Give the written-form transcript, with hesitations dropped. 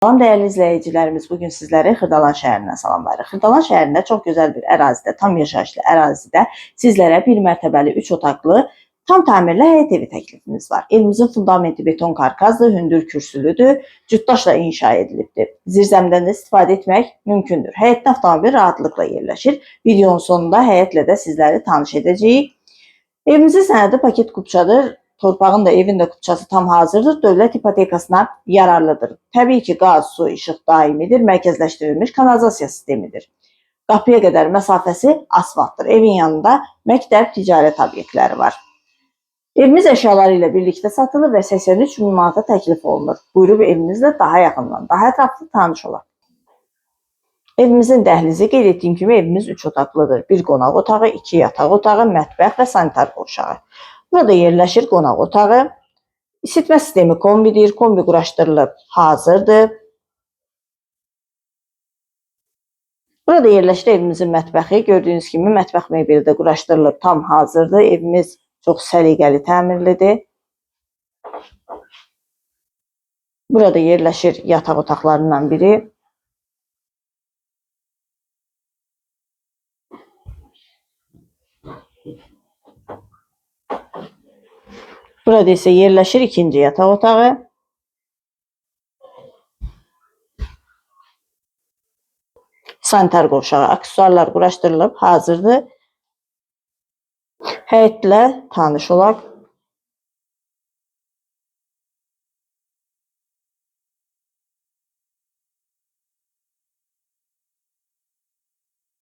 Salam dəyərli izləyicilərimiz, bugün sizləri Xırdalan şəhərindən salamlayırıq. Xırdalan şəhərində çox gözəl bir ərazidə, tam yaşayışlı ərazidə sizlərə bir mərtəbəli 3 otaqlı tam təmirli həyət evi təklifimiz var. Evimizin fundamenti beton karkasdır, hündür kürsülüdür, cütdaşla inşa edilibdir. Zirzəmidən də istifadə etmək mümkündür. Həyətdə avtomobil rahatlıqla yerləşir. Videonun sonunda həyətlə də sizləri tanış edəcəyik. Evimizin sənədi paket kupçadır. Torpağın da evin də kupçası tam hazırdır. Dövlət ipotekasına yararlıdır. Təbii ki, qaz, su, işıq daimidir. Mərkəzləşdirilmiş kanalizasiya sistemidir. Qapıya qədər məsafəsi asfaltdır. Evin yanında məktəb, ticarət obyektləri var. Evimiz əşyaları ilə birlikdə satılır və 83 min manata təklif olunur. Buyurub evimizlə daha yaxından, daha ətraflı tanış olaq. Evimizin dəhlizi qeyd etdiyim kimi evimiz 3 otaqlıdır. Bir qonaq otağı, 2 yataq otağı, mətbəx və sanitar qovşağı. Burada yerləşir qonaq otağı. İsitmə sistemi kombidir. Kombi quraşdırılıb hazırdır. Burada yerləşir evimizin mətbəxi. Gördüyünüz kimi mətbəx mebeli də quraşdırılıb tam hazırdır. Evimiz çox səliqəli təmirlidir. Burada yerləşir yataq otaqlarından biri. Burada isə yerləşir ikinci yataq otağı. Sanitar qovşağı, aksesuarlar quraşdırılıb hazırdır. Həyətlə tanış olaq.